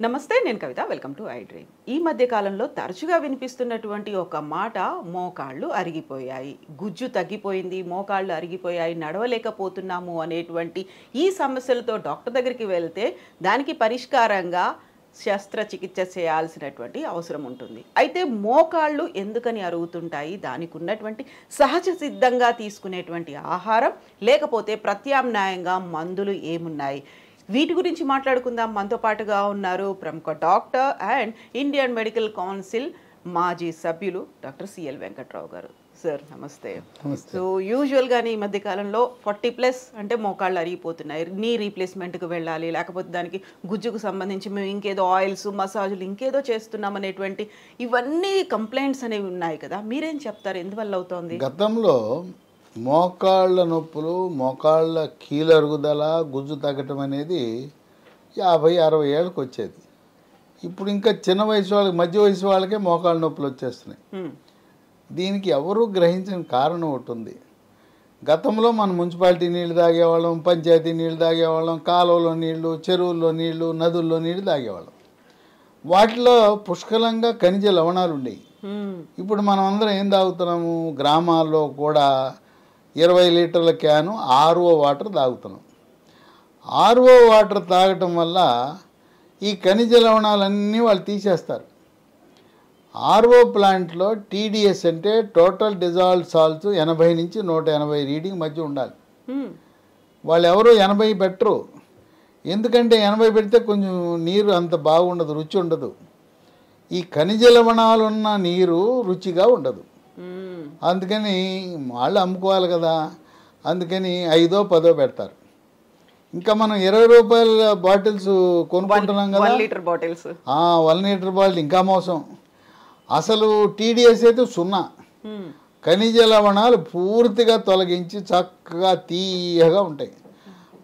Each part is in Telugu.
నమస్తే, నేను Kavitha. Welcome to I dream. ఈ మధ్య కాలంలో తరచుగా వినిపిస్తున్నటువంటి ఒక మాట, మోకాళ్ళు అరిగిపోయాయి, గుజ్జు తగ్గిపోయింది, మోకాళ్ళు అరిగిపోయాయి, నడవలేకపోతున్నాము అనేటువంటి ఈ సమస్యలతో డాక్టర్ దగ్గరికి వెళ్తే దానికి పరిష్కారంగా శస్త్రచికిత్స చేయాల్సినటువంటి అవసరం ఉంటుంది. అయితే మోకాళ్ళు ఎందుకని అరుగుతుంటాయి? దానికి ఉన్నటువంటి సహజ సిద్ధంగా తీసుకునేటువంటి ఆహారం, లేకపోతే ప్రత్యామ్నాయంగా మందులు ఏమున్నాయి? వీటి గురించి మాట్లాడుకుందాం. మనతో పాటుగా ఉన్నారు ప్రముఖ doctor and Indian medical council మాజీ సభ్యులు డాక్టర్ సిఎల్ వెంకట్రావు గారు. సార్ నమస్తే. సో యూజువల్గానే ఈ మధ్య కాలంలో 40+ అంటే మోకాళ్ళు అరిగిపోతున్నాయి, నీ రీప్లేస్మెంట్కి వెళ్ళాలి, లేకపోతే దానికి గుజ్జుకు సంబంధించి మేము ఇంకేదో ఆయిల్స్, మసాజులు ఇంకేదో చేస్తున్నాం అనేటువంటి ఇవన్నీ కంప్లైంట్స్ అనేవి ఉన్నాయి కదా, మీరేం చెప్తారు? ఎందువల్ల అవుతోంది? గతంలో మోకాళ్ళ నొప్పులు, మోకాళ్ళ కీలరుగుదల, గుజ్జు తగ్గటం అనేది 50-60 ఏళ్ళకి వచ్చేది. ఇప్పుడు ఇంకా చిన్న వయసు వాళ్ళకి, మధ్య వయసు వాళ్ళకే మోకాళ్ళ నొప్పులు వచ్చేస్తున్నాయి. దీనికి ఎవరూ గ్రహించిన కారణం ఒకటి ఉంది. గతంలో మనం మున్సిపాలిటీ నీళ్లు తాగేవాళ్ళం, పంచాయతీ నీళ్లు తాగేవాళ్ళం, కాలువలో నీళ్లు, చెరువుల్లో నీళ్లు, నదుల్లో నీళ్లు తాగేవాళ్ళం. వాటిలో పుష్కలంగా ఖనిజ లవణాలు ఉండేవి. ఇప్పుడు మనం అందరం ఏం తాగుతున్నాము? గ్రామాల్లో కూడా 20 లీటర్ల క్యాను ఆర్ఓ వాటర్ తాగుతున్నాం. ఆర్ఓ వాటర్ తాగటం వల్ల ఈ ఖనిజ లవణాలన్నీ వాళ్ళు తీసేస్తారు. ఆర్ఓ ప్లాంట్లో టీడీఎస్ అంటే టోటల్ డిజాల్వ్డ్ సాల్ట్స్ 80 నుంచి 180 రీడింగ్ మధ్య ఉండాలి. వాళ్ళు ఎవరో 80 పెట్టరు. ఎందుకంటే 80 పెడితే కొంచెం నీరు అంత బాగుండదు, రుచి ఉండదు. ఈ ఖనిజ లవణాలున్న నీరు రుచిగా ఉండదు. అందుకని వాళ్ళు అమ్ముకోవాలి కదా, అందుకని 5దో 10దో పెడతారు. ఇంకా మనం 20 రూపాయల బాటిల్స్ కొనుక్కుంటున్నాం కదా, 1 లీటర్ బాటిల్స్, 1 లీటర్ బాటిల్ ఇంకా మోసం. అసలు టీడీఎస్ అయితే 0. ఖనిజ లవణాలు పూర్తిగా తొలగించి చక్కగా తీయగా ఉంటాయి.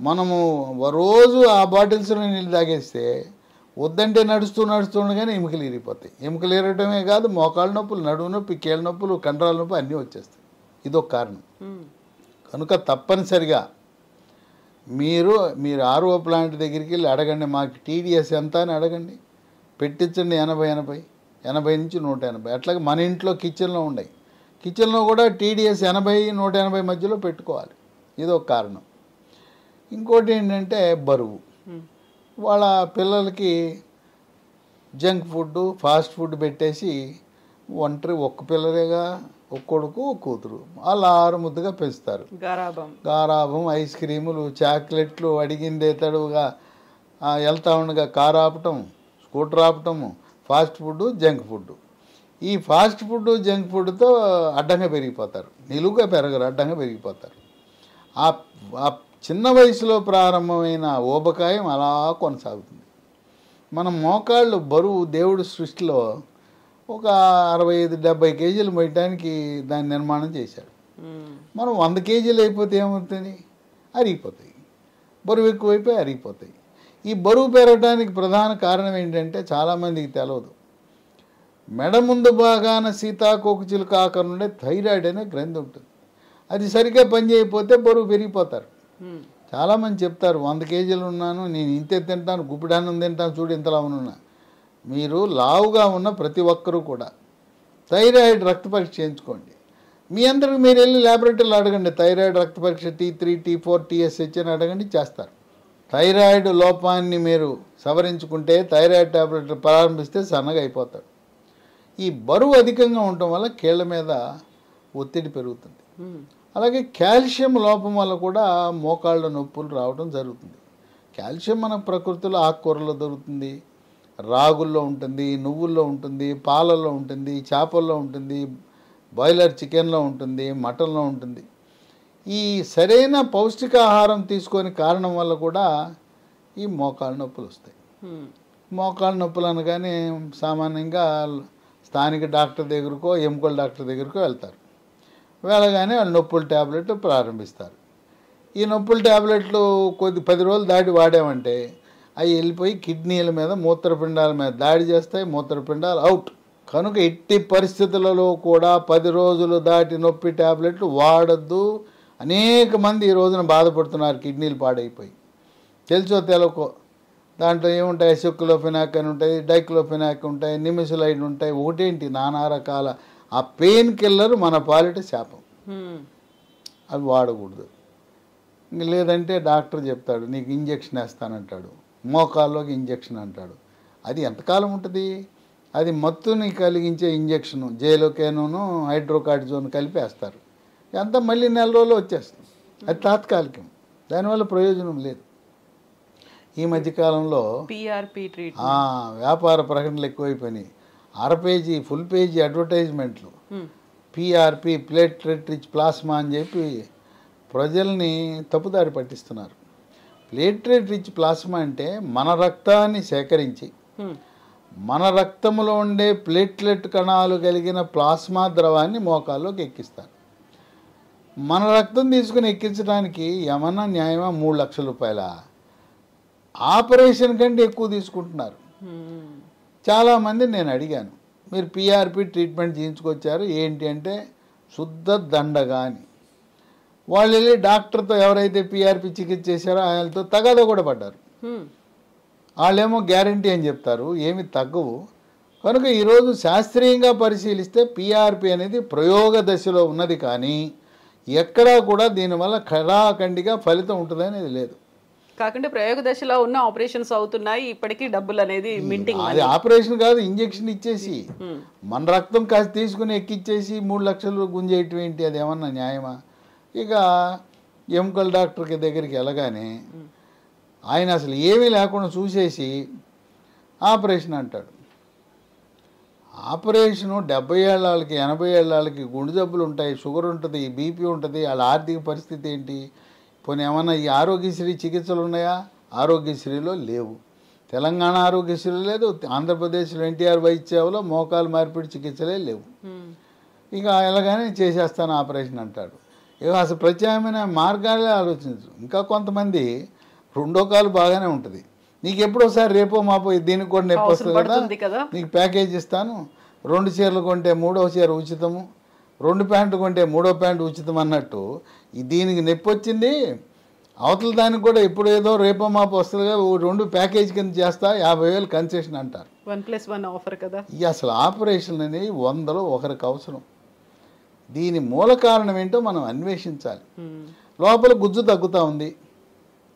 మనము రోజు ఆ బాటిల్స్లో నీళ్ళు తాగేస్తే వద్దంటే నడుస్తుండగానే ఎముకలు ఇరిగిపోతాయి. ఎముకలు ఇరగటమే కాదు, మోకాళ్ళ నొప్పులు, నడుము నొప్పి, కీళ్ళ నొప్పులు, కండరాల నొప్పి అన్నీ వచ్చేస్తాయి. ఇదొక కారణం. కనుక తప్పనిసరిగా మీరు ఆర్ఓ ప్లాంట్ దగ్గరికి వెళ్ళి అడగండి, మాకు టీడీఎస్ ఎంత అని అడగండి, పెట్టించండి. 80 నుంచి 180. అట్లాగే మన ఇంట్లో కిచెన్లో ఉన్నాయి, కిచెన్లో కూడా టీడీఎస్ 80-180 మధ్యలో పెట్టుకోవాలి. ఇదొక కారణం. ఇంకోటి ఏంటంటే బరువు. వాళ్ళ పిల్లలకి జంక్ ఫుడ్, ఫాస్ట్ ఫుడ్ పెట్టేసి ఒక్క పిల్లలేగా, ఒక కొడుకు, ఒక కూతురు, వాళ్ళు 6 ముద్దుగా పెంచుతారు. గారాబం, ఐస్ క్రీములు, చాక్లెట్లు, అడిగిందే తడువుగా వెళ్తా ఉండగా కారు ఆపటం, స్కూటర్ ఆపటము, ఫాస్ట్ ఫుడ్, జంక్ ఫుడ్. ఈ ఫాస్ట్ ఫుడ్, జంక్ ఫుడ్తో అడ్డంగా పెరిగిపోతారు. నిలువుగా పెరగరు, అడ్డంగా పెరిగిపోతారు. ఆ చిన్న వయసులో ప్రారంభమైన ఊబకాయం అలా కొనసాగుతుంది. మనం మోకాళ్ళు బరువు దేవుడి సృష్టిలో ఒక 65-70 కేజీలు మోయటానికి దాన్ని నిర్మాణం చేశాడు. మనం 100 కేజీలు అయిపోతే ఏమవుతుంది? అరిగిపోతాయి. బరువు ఎక్కువైపోయి అరిగిపోతాయి. ఈ బరువు పెరగడానికి ప్రధాన కారణం ఏంటంటే చాలామందికి తెలియదు. మెడ ముందు భాగాన సీతాకోక చిలుక ఆకారం ఉండే థైరాయిడ్ అనే గ్రంథి ఉంటుంది. అది సరిగ్గా పనిచేయకపోతే బరువు పెరిగిపోతారు. చాలామంది చెప్తారు, 100 కేజీలు ఉన్నాను, నేను ఇంతే తింటాను, గుప్పిడాన్నం తింటాను, చూడు ఇంతలా ఉన్నా. మీరు లావుగా ఉన్న ప్రతి ఒక్కరూ కూడా థైరాయిడ్ రక్త పరీక్ష చేయించుకోండి. మీ అందరికి మీరు వెళ్ళి ల్యాబొరేటరీలో అడగండి, థైరాయిడ్ రక్త పరీక్ష T3, T4, TSH అని అడగండి, చేస్తారు. థైరాయిడ్ లోపాన్ని మీరు సవరించుకుంటే, థైరాయిడ్ టాబ్లెట్లు ప్రారంభిస్తే సన్నగా అయిపోతారు. ఈ బరువు అధికంగా ఉండటం వల్ల కీళ్ళ మీద ఒత్తిడి పెరుగుతుంది. అలాగే కాల్షియం లోపం వల్ల కూడా మోకాళ్ళ నొప్పులు రావడం జరుగుతుంది. కాల్షియం మన ప్రకృతిలో ఆకుకూరలో దొరుకుతుంది, రాగుల్లో ఉంటుంది, నువ్వుల్లో ఉంటుంది, పాలల్లో ఉంటుంది, చేపల్లో ఉంటుంది, బాయిలర్ చికెన్లో ఉంటుంది, మటన్లో ఉంటుంది. ఈ సరైన పౌష్టికాహారం తీసుకొని కారణం వల్ల కూడా ఈ మోకాళ్ళ నొప్పులు వస్తాయి. మోకాళ్ళ నొప్పులు అనగానే సామాన్యంగా స్థానిక డాక్టర్ దగ్గరకో, ఎముకల డాక్టర్ దగ్గరకో వెళ్తారు. వెళ్ళగానే వాళ్ళు నొప్పుల ట్యాబ్లెట్లు ప్రారంభిస్తారు. ఈ నొప్పుల ట్యాబ్లెట్లు 10 రోజులు దాటి వాడామంటే అవి వెళ్ళిపోయి కిడ్నీల మీద, మూత్రపిండాల మీద దాడి చేస్తాయి. మూత్రపిండాలు అవుట్. కనుక ఎట్టి పరిస్థితులలో కూడా 10 రోజులు దాటి నొప్పి ట్యాబ్లెట్లు వాడద్దు. అనేక మంది ఈ రోజున బాధపడుతున్నారు కిడ్నీలు పాడైపోయి, తెలుసో తెలకో. దాంట్లో ఏముంటాయి, సెక్యులోఫెనాక్ అని ఉంటాయి, డైక్లోఫెనాక్ ఉంటాయి, నిమిసలైడ్ ఉంటాయి, ఒకటేంటి నానా రకాల ఆ పెయిన్ కిల్లర్ మన పాలిట శాపం. అవి వాడకూడదు. ఇంక లేదంటే డాక్టర్ చెప్తాడు నీకు ఇంజెక్షన్ వేస్తానంటాడు, మోకాల్లోకి ఇంజెక్షన్ అంటాడు. అది ఎంతకాలం ఉంటుంది? అది మత్తుని కలిగించే ఇంజెక్షను, జైలోకేనూ హైడ్రోకార్టిజోన్ కలిపి వేస్తారు. అంతా మళ్ళీ నెల రోజులు వచ్చేస్తుంది. అది తాత్కాలికం, దానివల్ల ప్రయోజనం లేదు. ఈ మధ్యకాలంలో PRP వ్యాపార ప్రకటనలు ఎక్కువైపోయినాయి. అర పేజీ ఫుల్ పేజీ అడ్వర్టైజ్మెంట్లు, PRP ప్లేట్లెట్ రిచ్ ప్లాస్మా అని చెప్పి ప్రజల్ని తప్పుదారి పట్టిస్తున్నారు. ప్లేట్లెట్ రిచ్ ప్లాస్మా అంటే మన రక్తాన్ని సేకరించి మన రక్తంలో ఉండే ప్లేట్లెట్ కణాలు కలిగిన ప్లాస్మా ద్రవాన్ని మోకాల్లోకి ఎక్కిస్తారు. మన రక్తం తీసుకుని ఎక్కించడానికి ఏమన్నా న్యాయమా? 3 లక్షల రూపాయల ఆపరేషన్ కంటే ఎక్కువ తీసుకుంటున్నారు. చాలామంది నేను అడిగాను, మీరు PRP ట్రీట్మెంట్ చేయించుకొచ్చారు ఏంటి అంటే, శుద్ధ దండగా అని. వాళ్ళు వెళ్ళి డాక్టర్తో ఎవరైతే PRP చికిత్స చేశారో ఆయనతో తగాదా కూడా పడ్డారు. వాళ్ళేమో గ్యారంటీ అని చెప్తారు, ఏమి తగ్గవు. కనుక ఈరోజు శాస్త్రీయంగా పరిశీలిస్తే PRP అనేది ప్రయోగ దశలో ఉన్నది, కానీ ఎక్కడా కూడా దీనివల్ల ఖరాఖండిగా ఫలితం ఉంటుంది అనేది లేదు. కాకుండా ప్రయోగ దశలో ఉన్న ఆపరేషన్స్ అవుతున్నాయి, ఇప్పటికీ డబ్బులు అనేది మింటింగ్. అది ఆపరేషన్ కాదు, ఇంజెక్షన్ ఇచ్చేసి మన రక్తం కాస్త తీసుకుని ఎక్కిచ్చేసి 3 లక్షలు గుంజేయటం ఏంటి? అది ఏమన్నా న్యాయమా? ఇక ఎముకల డాక్టర్కి దగ్గరికి వెళ్ళగానే ఆయన అసలు ఏమీ లేకుండా చూసేసి ఆపరేషన్ అంటాడు. ఆపరేషను 70 ఏళ్ళ వాళ్ళకి 80 ఏళ్ళ వాళ్ళకి గుండె జబ్బులు ఉంటాయి, షుగర్ ఉంటుంది, BP ఉంటుంది, వాళ్ళ ఆర్థిక పరిస్థితి ఏంటి? పోనీ ఏమన్నా ఈ ఆరోగ్యశ్రీ చికిత్సలు ఉన్నాయా? ఆరోగ్యశ్రీలో లేవు. తెలంగాణ ఆరోగ్యశ్రీ లేదు, ఆంధ్రప్రదేశ్లో NTR వైద్య సేవలో మోకాలు మార్పిడి చికిత్సలే లేవు. ఇక ఎలాగైనా చేసేస్తాను ఆపరేషన్ అంటాడు. ఇక అసలు ప్రత్యామ్నాయ మార్గాలే ఆలోచించు. ఇంకా కొంతమంది రెండో కాలు బాగానే ఉంటుంది, నీకు ఎప్పుడోసారి రేపో మాపో దీనికి కూడా నొప్పి వస్తుంది కదా, నీకు ప్యాకేజ్ ఇస్తాను, 2 చీరలు కొంటే 3వ చీర ఉచితము, 2 ప్యాంట్లు కొంటే 3వ ప్యాంటు ఉచితం అన్నట్టు దీనికి నొప్పి వచ్చింది, అవతల దానికి కూడా ఎప్పుడు ఏదో రేపో మాపో వస్తుందిగా 2 ప్యాకేజ్ కింద చేస్తా 50,000 కన్సెషన్ అంటారు. 1+1 ఆఫర్ కదా. ఇక అసలు ఆపరేషన్ అనేది 100లో ఒకరికి అవసరం. దీని మూల కారణం ఏంటో మనం అన్వేషించాలి. లోపల గుజ్జు తగ్గుతూ ఉంది,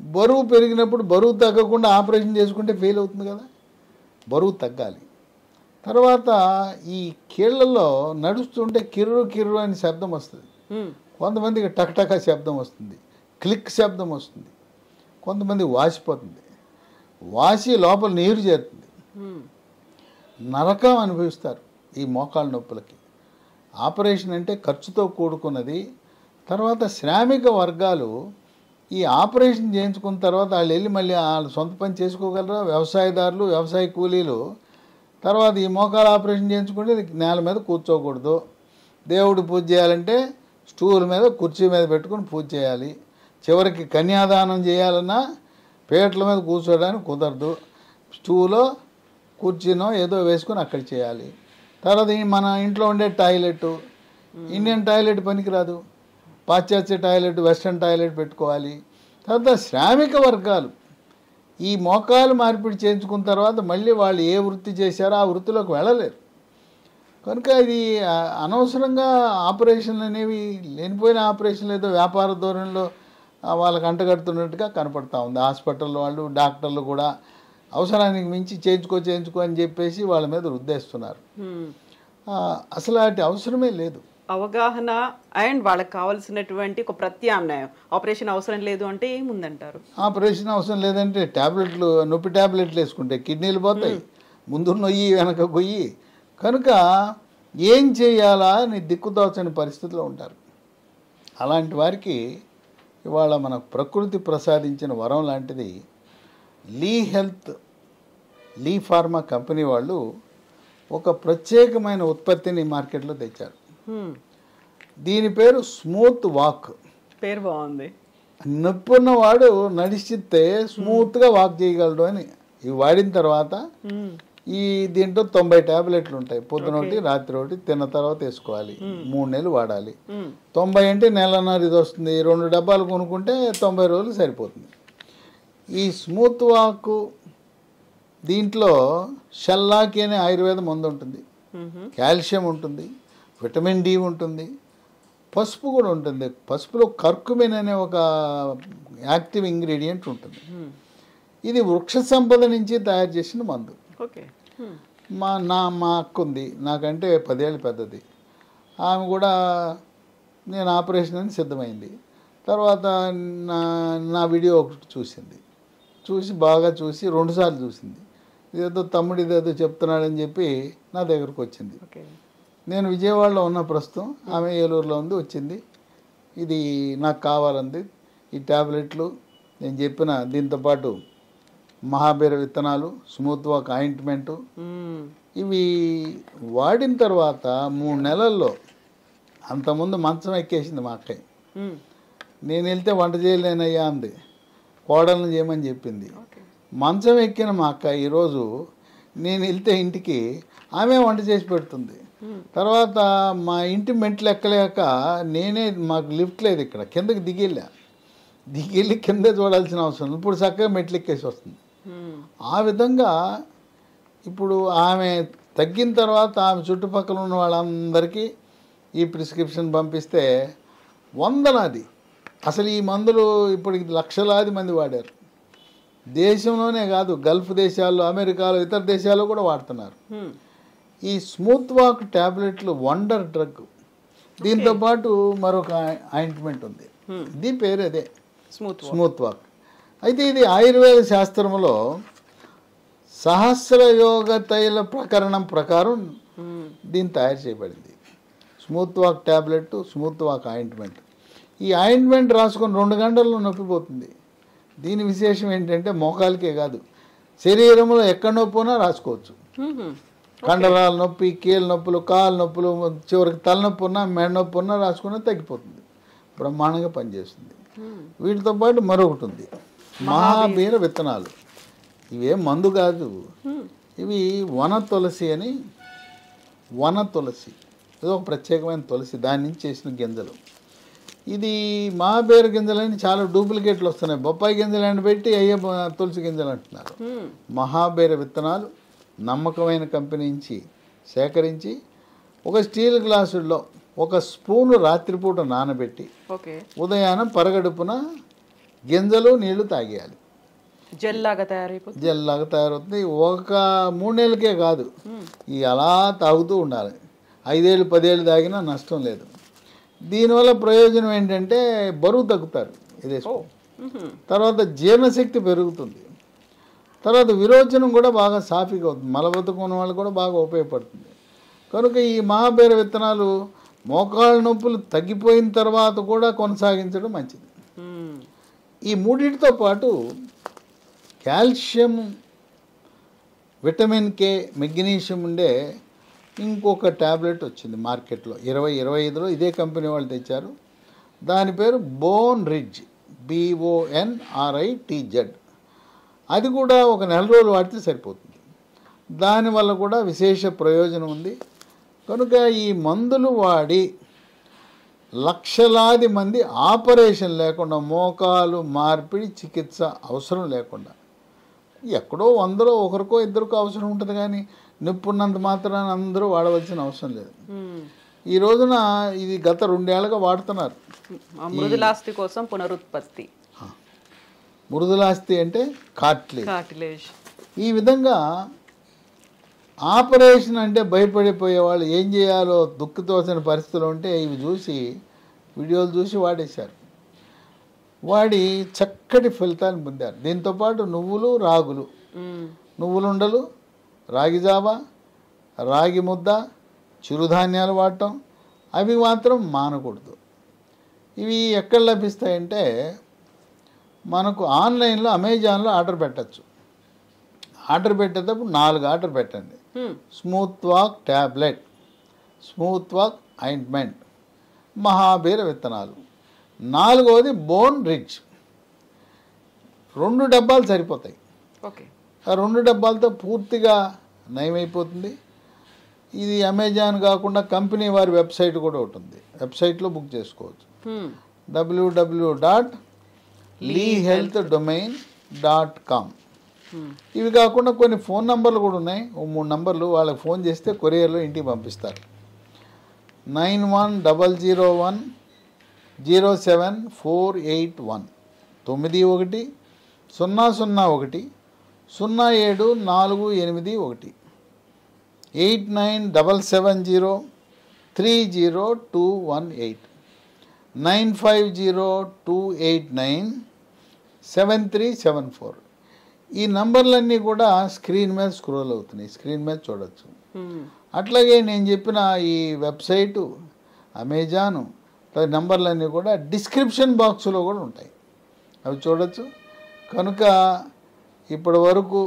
బరువు పెరిగినప్పుడు బరువు తగ్గకుండా ఆపరేషన్ చేసుకుంటే ఫెయిల్ అవుతుంది కదా, బరువు తగ్గాలి. తర్వాత ఈ కీళ్ళల్లో నడుస్తుంటే కిర్రు కిర్రు అని శబ్దం వస్తుంది, కొంతమందికి టక్టక శబ్దం వస్తుంది, క్లిక్ శబ్దం వస్తుంది, కొంతమంది వాసిపోతుంది, వాసి లోపల నీరు చేరుతుంది, నరకం అనుభవిస్తారు ఈ మోకాళ్ళ నొప్పులకి. ఆపరేషన్ అంటే ఖర్చుతో కూడుకున్నది. తర్వాత శ్రామిక వర్గాలు ఈ ఆపరేషన్ చేయించుకున్న తర్వాత వాళ్ళు వెళ్ళి మళ్ళీ వాళ్ళు సొంత పని చేసుకోగలరా? వ్యవసాయదారులు, వ్యవసాయ కూలీలు తర్వాత ఈ మోకాలు ఆపరేషన్ చేయించుకుంటే నేల మీద కూర్చోకూడదు, దేవుడు పూజ చేయాలంటే స్టూల్ మీద కుర్చీ మీద పెట్టుకుని పూజ చేయాలి, చివరికి కన్యాదానం చేయాలన్నా పీటల మీద కూర్చోడానికి కుదరదు, స్టూలో కుర్చీనో ఏదో వేసుకొని అక్కడ చేయాలి. తర్వాత మన ఇంట్లో ఉండే టాయిలెట్ ఇండియన్ టాయిలెట్ పనికిరాదు, పాశ్చాత్య టాయిలెట్ వెస్ట్రన్ టాయిలెట్ పెట్టుకోవాలి. తర్వాత శ్రామిక వర్గాలు ఈ మోకాలు మార్పిడి చేయించుకున్న తర్వాత మళ్ళీ వాళ్ళు ఏ వృత్తి చేశారో ఆ వృత్తిలోకి వెళ్ళలేరు. కనుక ఇది అనవసరంగా ఆపరేషన్లు అనేవి లేనిపోయిన ఆపరేషన్లు ఏదో వ్యాపార ధోరణిలో వాళ్ళకి అంటగడుతున్నట్టుగా కనపడతా ఉంది. హాస్పిటల్ వాళ్ళు డాక్టర్లు కూడా అవసరానికి మించి చేయించుకో అని చెప్పేసి వాళ్ళ మీద రుద్దేస్తున్నారు. అసలు అటు అవసరమే లేదు. అవగాహన అండ్ వాళ్ళకి కావాల్సినటువంటి ఒక ప్రత్యామ్నాయం. ఆపరేషన్ అవసరం లేదు అంటే ఏముందంటారు? ఆపరేషన్ అవసరం లేదంటే ట్యాబ్లెట్లు, నొప్పి ట్యాబ్లెట్లు వేసుకుంటే కిడ్నీలు పోతాయి, ముందు నొయ్యి వెనక గొయ్యి. కనుక ఏం చేయాలా అని దిక్కుదోచని పరిస్థితిలో ఉంటారు. అలాంటి వారికి ఇవాళ మన ప్రకృతి ప్రసాదించిన వరం లాంటిది లీ హెల్త్, లీ ఫార్మా కంపెనీ వాళ్ళు ఒక ప్రత్యేకమైన ఉత్పత్తిని మార్కెట్లో తెచ్చారు. దీని పేరు స్మూత్ వాక్. పేరు బాగుంది. నొప్పి ఉన్నవాడు నడిచితే స్మూత్గా వాక్ చేయగలడు అని. ఇవి వాడిన తర్వాత ఈ దీంట్లో 90 ట్యాబ్లెట్లు ఉంటాయి, పొద్దున ఒకటి రాత్రి ఒకటి, తిన్న తర్వాత వేసుకోవాలి, 3 నెలలు వాడాలి. 90 అంటే నెలన్నర ఇది వస్తుంది, 2 డబ్బాలు కొనుక్కుంటే 90 రోజులు సరిపోతుంది. ఈ స్మూత్ వాక్ దీంట్లో షల్లాకి అనే ఆయుర్వేద మందు ఉంటుంది, కాల్షియం ఉంటుంది, విటమిన్ డి ఉంటుంది, పసుపు కూడా ఉంటుంది. పసుపులో కర్కుమిన్ అనే ఒక యాక్టివ్ ఇంగ్రీడియంట్ ఉంటుంది. ఇది వృక్ష సంపద నుంచి తయారు చేసిన మందు. ఓకే. మా అక్క ఉంది, నాకంటే 10 ఏళ్ళు పెద్దది. ఆమె కూడా నేను ఆపరేషన్ అని సిద్ధమైంది. తర్వాత నా వీడియో ఒకటి చూసి బాగా చూసి 2 సార్లు చూసింది. ఇదేదో తమ్ముడు ఇదేదో చెప్తున్నాడని చెప్పి నా దగ్గరకు వచ్చింది. నేను విజయవాడలో ఉన్న ప్రస్తుతం, ఆమె ఏలూరులో ఉంది. వచ్చింది, ఇది నాకు కావాలంది. ఈ ట్యాబ్లెట్లు నేను చెప్పిన దీంతోపాటు మహాబీర విత్తనాలు, స్మూత్ వాక్ ఆయింట్మెంటు, ఇవి వాడిన తర్వాత 3 నెలల్లో అంతకుముందు మంచం ఎక్కేసింది మా అక్కయ్య. నేను వెళ్తే వంట చేయలేనయ్యా అంది, కోడలను చేయమని చెప్పింది. మంచం ఎక్కిన మా అక్క ఈరోజు నేను వెళ్తే ఇంటికి ఆమె వంట చేసి పెడుతుంది. తర్వాత మా ఇంటి మెట్లు ఎక్కలేక మాకు లిఫ్ట్ లేదు ఇక్కడ, కిందకి దిగిళ్ళి కింద చూడాల్సిన అవసరం, ఇప్పుడు చక్కగా మెట్లు ఎక్కేసి వస్తుంది. ఆ విధంగా ఇప్పుడు ఆమె తగ్గిన తర్వాత ఆమె చుట్టుపక్కల ఉన్న వాళ్ళందరికీ ఈ ప్రిస్క్రిప్షన్ పంపిస్తే వందలాది, అసలు ఈ మందులు ఇప్పటికి లక్షలాది మంది వాడారు. దేశంలోనే కాదు, గల్ఫ్ దేశాల్లో, అమెరికాలో, ఇతర దేశాల్లో కూడా వాడుతున్నారు. ఈ స్మూత్ వాక్ ట్యాబ్లెట్లు వండర్ డ్రగ్. దీంతోపాటు మరొక ఆయింట్మెంట్ ఉంది, ఇది పేరు అదే స్మూత్ వాక్. అయితే ఇది ఆయుర్వేద శాస్త్రంలో సహస్రయోగ తైల ప్రకరణం ప్రకారం దీన్ని తయారు చేయబడింది. Smooth walk tablet, smooth walk ointment. ఈ ఆయింట్మెంట్ రాసుకొని 2 గంటల్లో నొప్పిపోతుంది. దీని విశేషం ఏంటంటే మోకాలకే కాదు, శరీరంలో ఎక్కడ నొప్పినా రాసుకోవచ్చు. కండరాల నొప్పి, కీళ్ళ నొప్పులు, కాళ్ళ నొప్పులు, చివరికి తలనొప్పి ఉన్నా, మెడ నొప్పి ఉన్నా రాసుకున్నా తగ్గిపోతుంది. బ్రహ్మాండంగా పనిచేస్తుంది. వీటితో పాటు మరొకటి ఉంది, మహాబీర విత్తనాలు. ఇవేం మందు కాదు, ఇవి వన తులసి అని. వన తులసి ఇది ఒక ప్రత్యేకమైన తులసి, దాని నుంచి చేసిన గింజలు. ఇది మహాబీర గింజలని చాలా డూప్లికేట్లు వస్తున్నాయి. బొప్పాయి గింజలు పెట్టి అయ్యే తులసి గింజలు అంటున్నారు. మహాబీర విత్తనాలు నమ్మకమైన కంపెనీ నుంచి సేకరించి ఒక స్టీల్ గ్లాసుల్లో 1 స్పూను రాత్రిపూట నానబెట్టి ఉదయాన పరగడుపున గింజలు నీళ్లు తాగేయాలి. జెల్లాగా తయారవుతుంది. 3 నెలలకే కాదు, ఈ అలా తాగుతూ ఉండాలి. 5 ఏళ్ళు 10 ఏళ్ళు తాగినా నష్టం లేదు. దీనివల్ల ప్రయోజనం ఏంటంటే బరువు తగ్గుతారు ఇదే. తర్వాత జీర్ణశక్తి పెరుగుతుంది. తర్వాత విరోచనం కూడా బాగా సాఫీగా అవుతుంది. మలబద్ధకం ఉన్న వాళ్ళు కూడా బాగా ఉపయోగపడుతుంది. కనుక ఈ మహాబీర విత్తనాలు మోకాళ్ళ నొప్పులు తగ్గిపోయిన తర్వాత కూడా కొనసాగించడం మంచిది. ఈ మూడింటితో పాటు కాల్షియం, విటమిన్ కే, మెగ్నీషియం ఉండే ఇంకొక ట్యాబ్లెట్ వచ్చింది మార్కెట్లో 2025లో. ఇదే కంపెనీ వాళ్ళు తెచ్చారు. దాని పేరు బోన్ రిడ్జ్, BONRITZ. అది కూడా ఒక 1 నెల రోజులు వాడితే సరిపోతుంది. దానివల్ల కూడా విశేష ప్రయోజనం ఉంది. కనుక ఈ మందులు వాడి లక్షలాది మంది ఆపరేషన్ లేకుండా, మోకాలు మార్పిడి చికిత్స అవసరం లేకుండా, ఎక్కడో 100లో 1 2 అవసరం ఉంటుంది, కానీ నొప్పున్నంత మాత్రాన అందరూ వాడవలసిన అవసరం లేదు. ఈ రోజున ఇది గత 2 ఏళ్ళుగా వాడుతున్నారు. మృదులాస్థి కోసం పునరుత్పత్తి. మృదులాస్థి అంటే కార్టిలేజ్. ఈ విధంగా ఆపరేషన్ అంటే భయపడిపోయే వాళ్ళు ఏం చేయాలో దుఃఖతోసిన పరిస్థితులు ఉంటే ఇవి చూసి, వీడియోలు చూసి వాడేశారు. వాడి చక్కటి ఫలితాన్ని పొందారు. దీంతోపాటు నువ్వులు, రాగులు, నువ్వులుండలు, రాగి జావ, రాగి ముద్ద, చిరుధాన్యాలు వాడటం, అవి మాత్రం మానకూడదు. ఇవి ఎక్కడ లభిస్తాయంటే మనకు ఆన్లైన్లో అమెజాన్లో ఆర్డర్ పెట్టచ్చు. ఆర్డర్ పెట్టేటప్పుడు 4 ఆర్డర్ పెట్టండి. Smooth walk tablet, smooth walk ointment, మహాబీర విత్తనాలు. 4వది బోన్ రిడ్జ్. 2 డబ్బాలు సరిపోతాయి. ఆ 2 డబ్బాలతో పూర్తిగా నయమైపోతుంది. ఇది అమెజాన్ కాకుండా కంపెనీ వారి వెబ్సైట్ కూడా ఉంటుంది. వెబ్సైట్లో బుక్ చేసుకోవచ్చు. www.leehealthdomain.com. ఇవి కాకుండా కొన్ని ఫోన్ నంబర్లు కూడా ఉన్నాయి, 3 నంబర్లు. వాళ్ళకి ఫోన్ చేస్తే కొరియర్లో ఇంటికి పంపిస్తారు. 9100107481 9100100748 8977030218 9502897374. ఈ నంబర్లన్నీ కూడా స్క్రీన్ మీద స్క్రోల్ అవుతున్నాయి, స్క్రీన్ మీద చూడొచ్చు. అట్లాగే నేను చెప్పిన ఈ వెబ్సైటు, అమెజాను నంబర్లన్నీ కూడా డిస్క్రిప్షన్ బాక్స్లో కూడా ఉంటాయి, అవి చూడొచ్చు. కనుక ఇప్పటి వరకు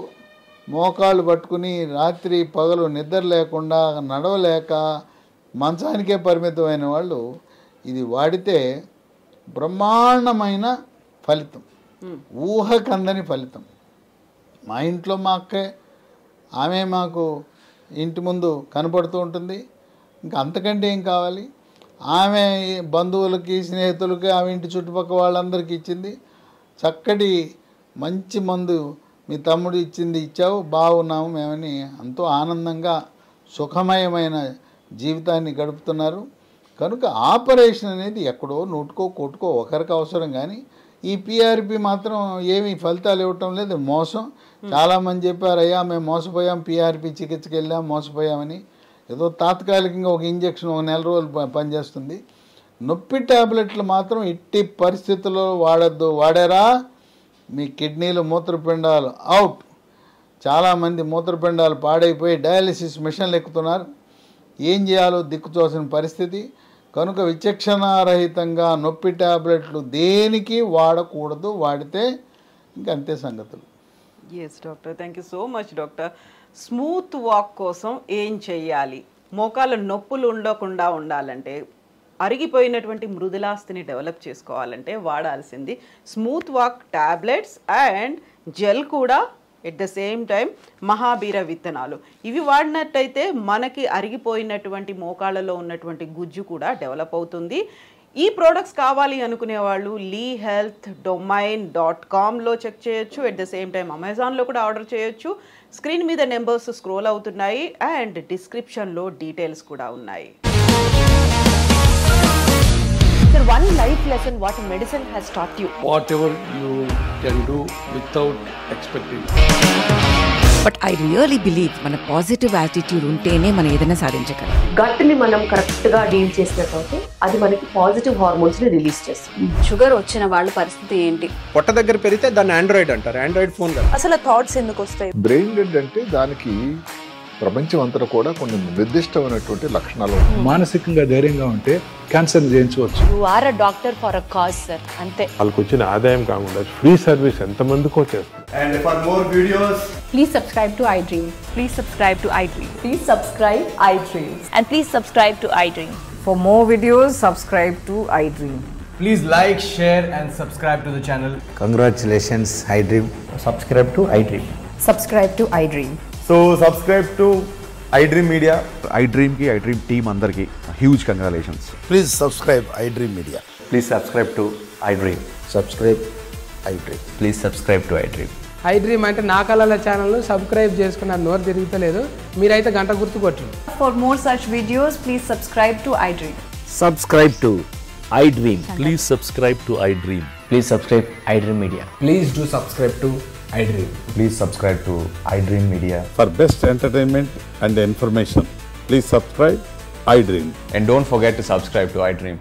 మోకాళ్ళు పట్టుకుని రాత్రి పగలు నిద్ర లేకుండా నడవలేక మంచానికే పరిమితమైన వాళ్ళు ఇది వాడితే బ్రహ్మాండమైన ఫలితం, ఊహకందని ఫలితం. మా ఇంట్లో మా అక్కే, ఆమె మాకు ఇంటి ముందు కనపడుతూ ఉంటుంది. ఇంకా అంతకంటే ఏం కావాలి? ఆమె బంధువులకి, స్నేహితులకి, ఆమె ఇంటి చుట్టుపక్కల వాళ్ళందరికీ ఇచ్చింది. చక్కటి మంచి మందు మీ తమ్ముడు ఇచ్చింది, ఇచ్చావు, బాగున్నాము మేమని ఎంతో ఆనందంగా సుఖమయమైన జీవితాన్ని గడుపుతున్నారు. కనుక ఆపరేషన్ అనేది ఎక్కడో నూటుకో కోటుకో ఒకరికి అవసరం, కానీ ఈ పిఆర్పి మాత్రం ఏమీ ఫలితాలు ఇవ్వటం లేదు, మోసం. చాలామంది చెప్పారు, అయ్యా మేము మోసపోయాం, పిఆర్పి చికిత్సకి వెళ్ళాం, మోసపోయామని. ఏదో తాత్కాలికంగా ఒక ఇంజక్షన్ 1 నెల రోజులు పనిచేస్తుంది. నొప్పి ట్యాబ్లెట్లు మాత్రం ఎట్టి పరిస్థితుల్లో వాడద్దు. వాడారా మీ కిడ్నీలు, మూత్రపిండాలు అవుట్. చాలామంది మూత్రపిండాలు పాడైపోయి డయాలిసిస్ మిషన్లు ఎక్కుతున్నారు. ఏం చేయాలో దిక్కుతోసిన పరిస్థితి. కనుక విచక్షణారహితంగా నొప్పి ట్యాబ్లెట్లు దేనికి వాడకూడదు, వాడితే ఇంకంతే సంగతులు. Yes doctor, thank you so much doctor. Smooth walk కోసం ఏం చెయ్యాలి? మోకాళ్ళ నొప్పులు ఉండకుండా ఉండాలంటే, అరిగిపోయినటువంటి మృదులాస్థిని డెవలప్ చేసుకోవాలంటే వాడాల్సింది smooth walk tablets and gel కూడా, ఎట్ ద సేమ్ టైం మహాబీర విత్తనాలు. ఇవి వాడినట్టయితే మనకి అరిగిపోయినటువంటి మోకాళ్ళలో ఉన్నటువంటి గుజ్జు కూడా డెవలప్ అవుతుంది. ఈ ప్రోడక్ట్స్ కావాలి అనుకునే వాళ్ళు lehealthdomain.com చెక్ చేయొచ్చు. ఎట్ ద సేమ్ టైం అమెజాన్లో కూడా ఆర్డర్ చేయొచ్చు. స్క్రీన్ మీద నెంబర్స్ స్క్రోల్ అవుతున్నాయి అండ్ డిస్క్రిప్షన్లో డీటెయిల్స్ కూడా ఉన్నాయి. Sir, one life lesson what medicine has taught you. Whatever you can do without expecting. But I really believe మన పాజిటివ్ యాటిట్యూడ్ ఉంటేనే మనం ఏదైనా సాధించగలం. గట్ ని మనం కరెక్ట్ గా డీల్ చేసినట్లయితే అది మనకి పాజిటివ్ హార్మోన్స్ ని రిలీజ్ చేస్తుంది. షుగర్ వచ్చిన వాళ్ళ పరిస్థితి ఏంటి? పొట్ట దగ్గర పెరిగితే దాన్ని ఆండ్రాయిడ్ అంటారు, ఆండ్రాయిడ్ ఫోన్ కదా. అసలు థాట్స్ ఎందుకు వస్తాయి? బ్రెయిన్ డెడ్ అంటే దానికి ప్రపంచం అంతా కూడా కొన్ని నిర్దిష్టమైనటువంటి లక్షణాలు. మానసికంగా ధైర్యంగా ఉంటే క్యాన్సర్ జయించవచ్చు. You are a doctor for a cause sir, అంతే. వాళ్ళకి వచ్చిన ఆదాయం కాకుండా ఫ్రీ సర్వీస్ ఎంతమందికో చేస్తుంది. And for more videos please subscribe to iDream. Please subscribe to iDream. Please subscribe iDream. And please subscribe to iDream. For more videos, subscribe to iDream. Please like, share and subscribe to the channel. Congratulations iDream. Subscribe to iDream. Subscribe to iDream. So subscribe to iDream media. iDream కి iDream టీమ్ అందరికి huge congratulations. Please subscribe iDream media. Please subscribe to iDream. Subscribe iDream. Please subscribe to iDream. iDream అంటే నా కళల ఛానల్ సబ్స్క్రైబ్ చేసుకున్న నోరు తిరుగుతలేదు, మీరైతే గంట గుర్తు కొట్టండి. For more such videos, please subscribe to iDream. Subscribe to iDream. Please subscribe to iDream. Please subscribe iDream media. Please do subscribe to iDream. Please subscribe to iDream media. For best entertainment and information please subscribe iDream. And don't forget to subscribe to iDream.